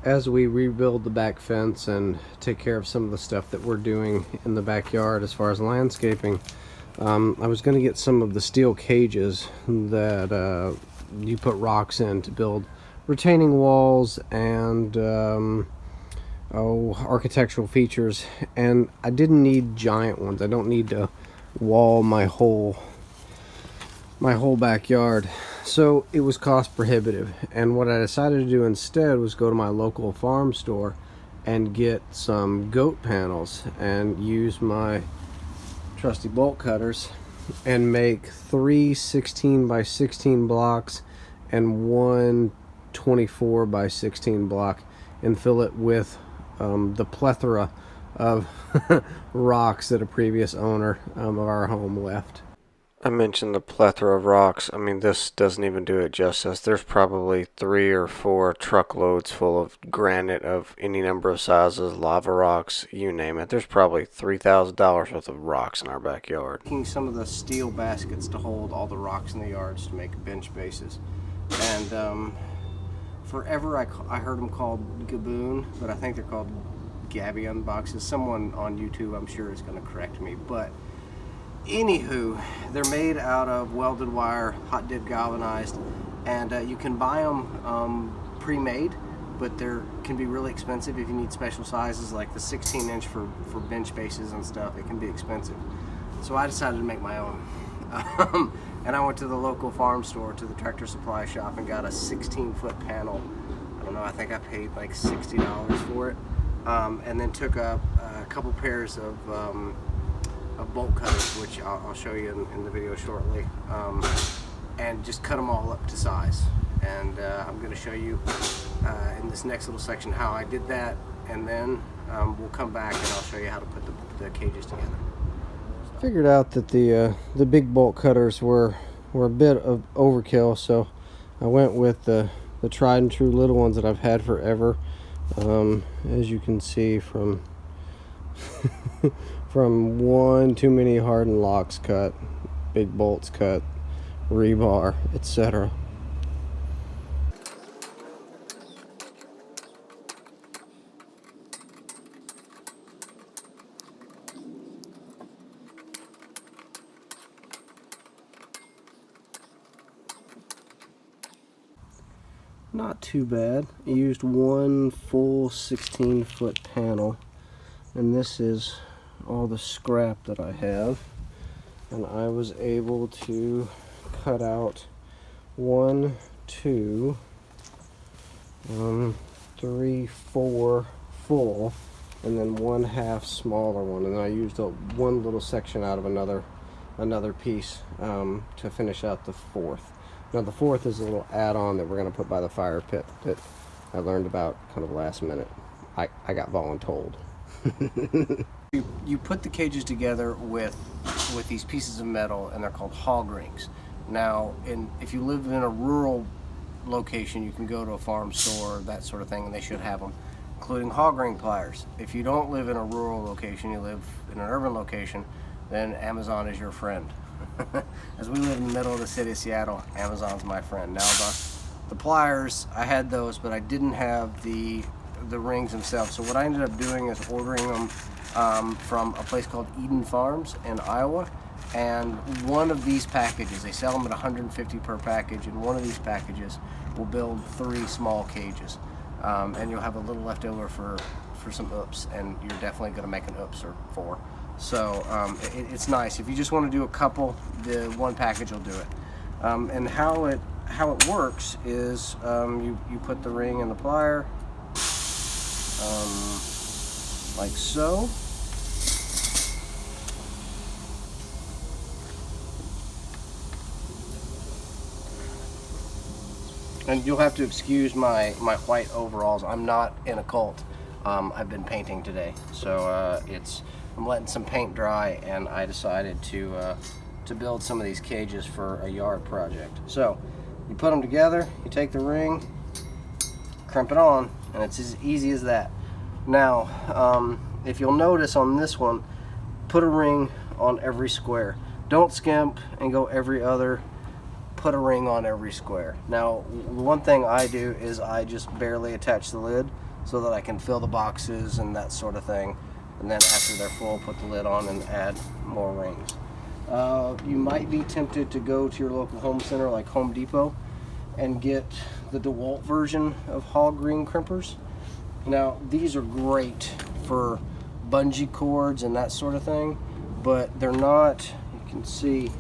as we rebuild the back fence and take care of some of the stuff that we're doing in the backyard as far as landscaping, I was going to get some of the steel cages that you put rocks in to build retaining walls and architectural features. And I didn't need giant ones. I don't need to wall my whole backyard, so it was cost prohibitive. And what I decided to do instead was go to my local farm store and get some goat panels and use my trusty bolt cutters and make 3 16 by 16 blocks and one 24 by 16 block, and fill it with the plethora of rocks that a previous owner of our home left. I mentioned the plethora of rocks. I mean, this doesn't even do it justice. There's probably 3 or 4 truckloads full of granite of any number of sizes, lava rocks, you name it. There's probably $3,000 worth of rocks in our backyard. Making some of the steel baskets to hold all the rocks in the yards to make bench bases. And forever I heard them called Gabion, but I think they're called Gabion boxes. Someone on YouTube, I'm sure, is going to correct me, but anywho, they're made out of welded wire, hot dip galvanized, and you can buy them pre-made, but they can be really expensive if you need special sizes, like the 16-inch for bench bases and stuff. It can be expensive, so I decided to make my own. And I went to the local farm store, to the tractor supply shop, and got a 16-foot panel. I don't know, I think I paid like $60 for it, and then took up a couple pairs of bolt cutters, which I'll show you in the video shortly, and just cut them all up to size. And I'm going to show you in this next little section how I did that, and then we'll come back and I'll show you how to put the cages together. Figured out that the big bolt cutters were a bit of overkill, so I went with the tried and true little ones that I've had forever. As you can see from from one too many hardened locks cut, big bolts cut, rebar, etc. Not too bad. I used one full 16-foot panel, and this is all the scrap that I have, and I was able to cut out 1, 2, 3, 4 full, and then 1/2 smaller one, and I used one little section out of another piece to finish out the 4th. Now the 4th is a little add-on that we're going to put by the fire pit that I learned about kind of last minute. I got voluntold. You put the cages together with these pieces of metal, and they're called hog rings. Now, if you live in a rural location, you can go to a farm store, that sort of thing, and they should have them, including hog ring pliers. If you don't live in a rural location, you live in an urban location, then Amazon is your friend. As we live in the middle of the city of Seattle, Amazon's my friend. Now the pliers, I had those, but I didn't have the rings themselves. So what I ended up doing is ordering them from a place called Eden Farms in Iowa. And one of these packages, they sell them at $150 per package, and one of these packages will build 3 small cages. And you'll have a little left over for some oops, and you're definitely going to make an oops or 4. So it's nice. If you just want to do a couple, the one package will do it. And how it works is you put the ring in the plier, like so. And you'll have to excuse my white overalls. I'm not in a cult. I've been painting today, so I'm letting some paint dry, and I decided to build some of these cages for a yard project. So you put them together, you take the ring, crimp it on, and it's as easy as that. Now, if you'll notice on this one, put a ring on every square. Don't skimp and go every other. Put a ring on every square. Now, one thing I do is I just barely attach the lid, so that I can fill the boxes and that sort of thing. And then after they're full, put the lid on and add more rings. You might be tempted to go to your local home center like Home Depot and get the DeWalt version of hog ring crimpers. Now these are great for bungee cords and that sort of thing, but they're not, you can see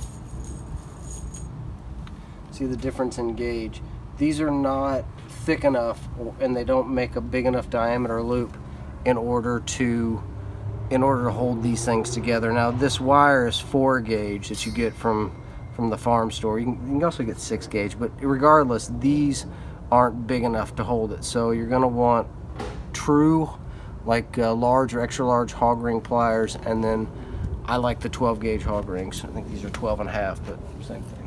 the difference in gauge. These are not thick enough, and they don't make a big enough diameter loop in order to hold these things together. Now this wire is 4 gauge that you get from the farm store. You can also get 6 gauge, but regardless, these aren't big enough to hold it. So you're gonna want true, like large or extra large hog ring pliers, and then I like the 12 gauge hog rings. I think these are 12.5, but same thing.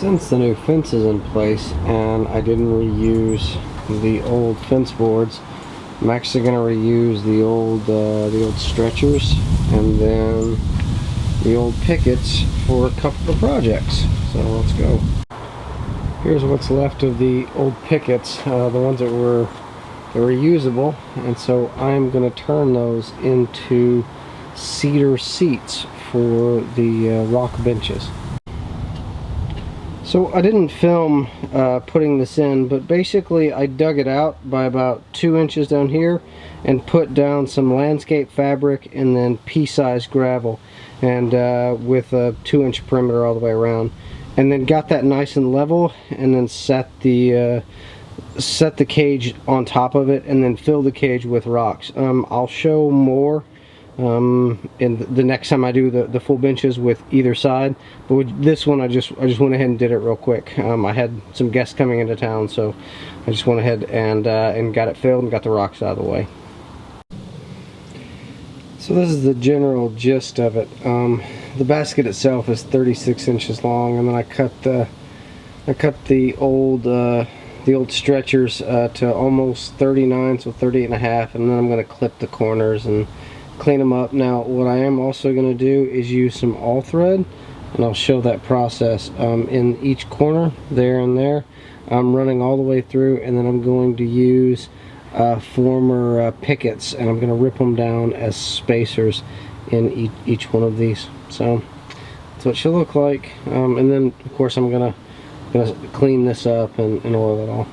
Since the new fence is in place and I didn't reuse the old fence boards, I'm actually going to reuse the old stretchers and then the old pickets for a couple of projects. So let's go. Here's what's left of the old pickets, the ones that were usable, and so I'm going to turn those into cedar seats for the rock benches. So I didn't film putting this in, but basically I dug it out by about 2 inches down here and put down some landscape fabric and then pea-sized gravel, and with a 2-inch perimeter all the way around, and then got that nice and level, and then set the cage on top of it, and then fill the cage with rocks. I'll show more in the next time I do the full benches with either side, but with this one I just went ahead and did it real quick. I had some guests coming into town, so I just went ahead and got it filled and got the rocks out of the way. So this is the general gist of it. The basket itself is 36 inches long, and then I cut the old stretchers to almost 39, so 38.5, and then I'm going to clip the corners and clean them up. Now what I am also going to do is use some all thread, and I'll show that process in each corner there and there. I'm running all the way through, and then I'm going to use former pickets, and I'm going to rip them down as spacers in each one of these. So that's what it should look like, and then of course I'm gonna clean this up and oil it all.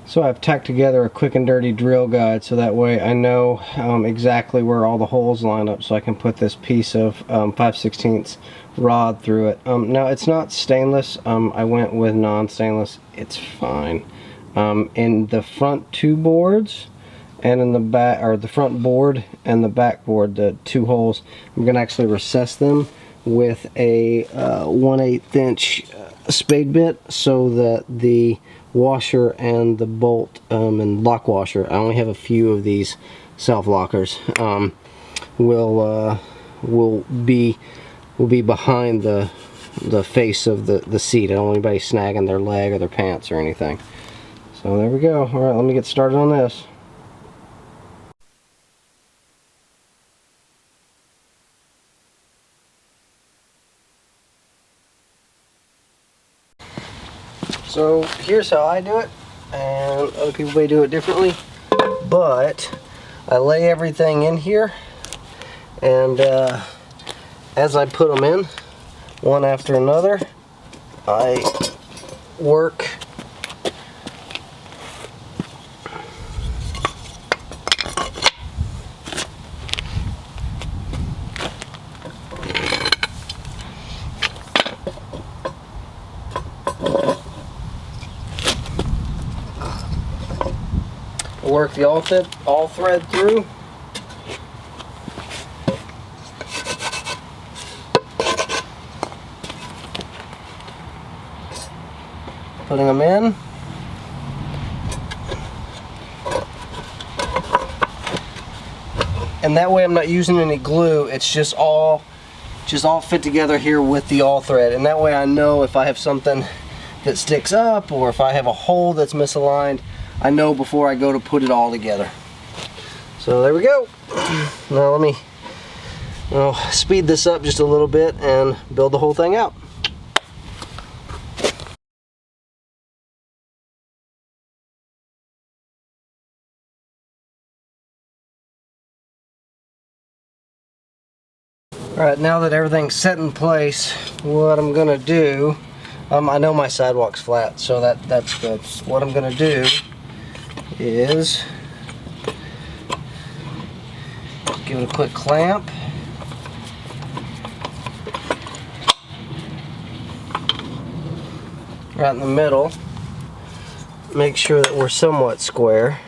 So I've tacked together a quick and dirty drill guide, so that way I know exactly where all the holes line up, so I can put this piece of 5/16 rod through it. Now it's not stainless. I went with non-stainless. It's fine. In the front 2 boards and in the back, or the front board and the back board, the 2 holes, I'm going to actually recess them with a 1/8 inch spade bit, so that the washer and the bolt and lock washer, I only have a few of these self lockers, will be behind the face of the seat. I don't want anybody snagging their leg or their pants or anything. So there we go. Alright, let me get started on this. So here's how I do it, and other people may do it differently, but I lay everything in here, and as I put them in one after another, I work work the all thread through. Putting them in. And that way I'm not using any glue. It's just all fit together here with the all thread. And that way I know if I have something that sticks up or if I have a hole that's misaligned, I know before I go to put it all together. So there we go. Now let me speed this up just a little bit and build the whole thing out. Alright, now that everything's set in place, what I'm going to do, I know my sidewalk's flat, so that's good. What I'm going to do is give it a quick clamp. Right in the middle. Make sure that we're somewhat square.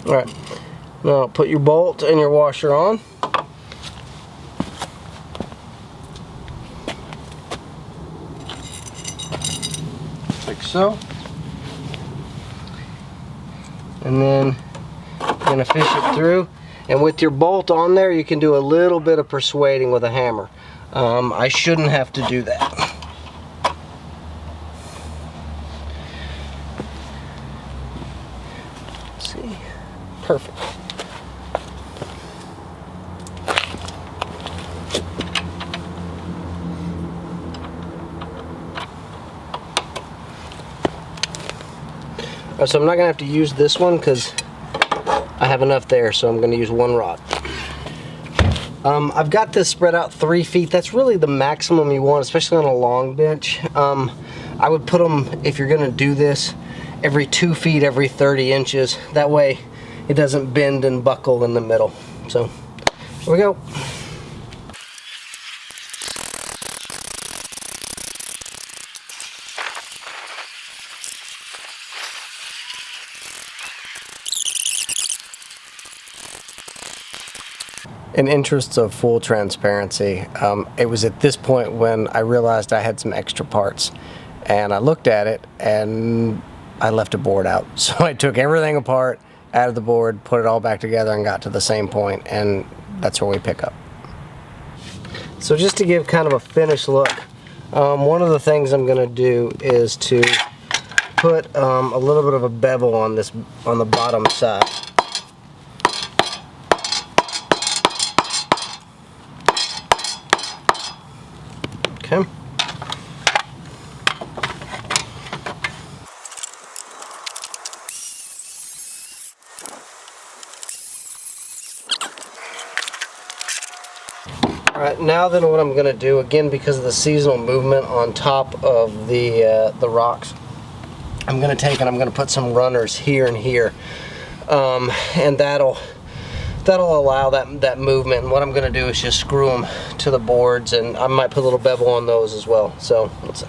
Alright, now put your bolt and your washer on. Like so. And then you're going to fish it through. And with your bolt on there, you can do a little bit of persuading with a hammer. I shouldn't have to do that. See? Perfect. So I'm not going to have to use this one because I have enough there, so I'm going to use one rod. I've got this spread out 3 feet. That's really the maximum you want, especially on a long bench. I would put them, if you're going to do this, every 2 feet, every 30 inches. That way it doesn't bend and buckle in the middle. So here we go. In interests of full transparency, it was at this point when I realized I had some extra parts, and I looked at it and I left a board out. So I took everything apart, added the board, put it all back together, and got to the same point, and that's where we pick up. So just to give kind of a finished look, one of the things I'm going to do is to put a little bit of a bevel on the bottom side. Okay. Alright, now then what I'm going to do, again because of the seasonal movement on top of the rocks, I'm going to take and I'm going to put some runners here and here, and that'll allow that movement. And what I'm going to do is just screw them to the boards, and I might put a little bevel on those as well. So let's see.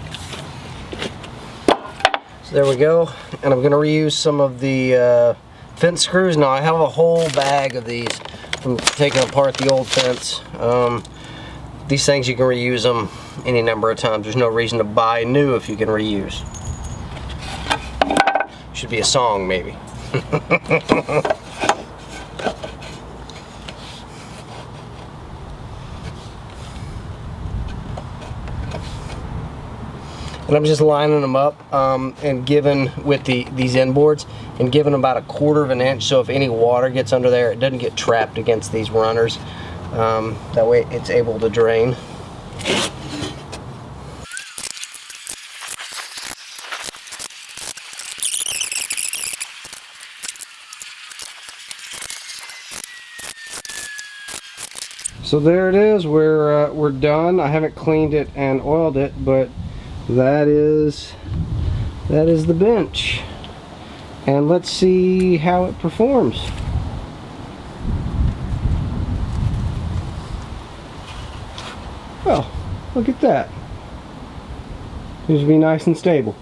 So there we go, and I'm going to reuse some of the fence screws. Now I have a whole bag of these from taking apart the old fence. These things you can reuse them any number of times. There's no reason to buy new if you can reuse. Should be a song maybe. and I'm just lining them up and giving with these end boards and giving them about 1/4 of an inch, so if any water gets under there, it doesn't get trapped against these runners. That way it's able to drain. So there it is. We're done. I haven't cleaned it and oiled it, but that is the bench. And let's see how it performs. Well, look at that. Seems to be nice and stable.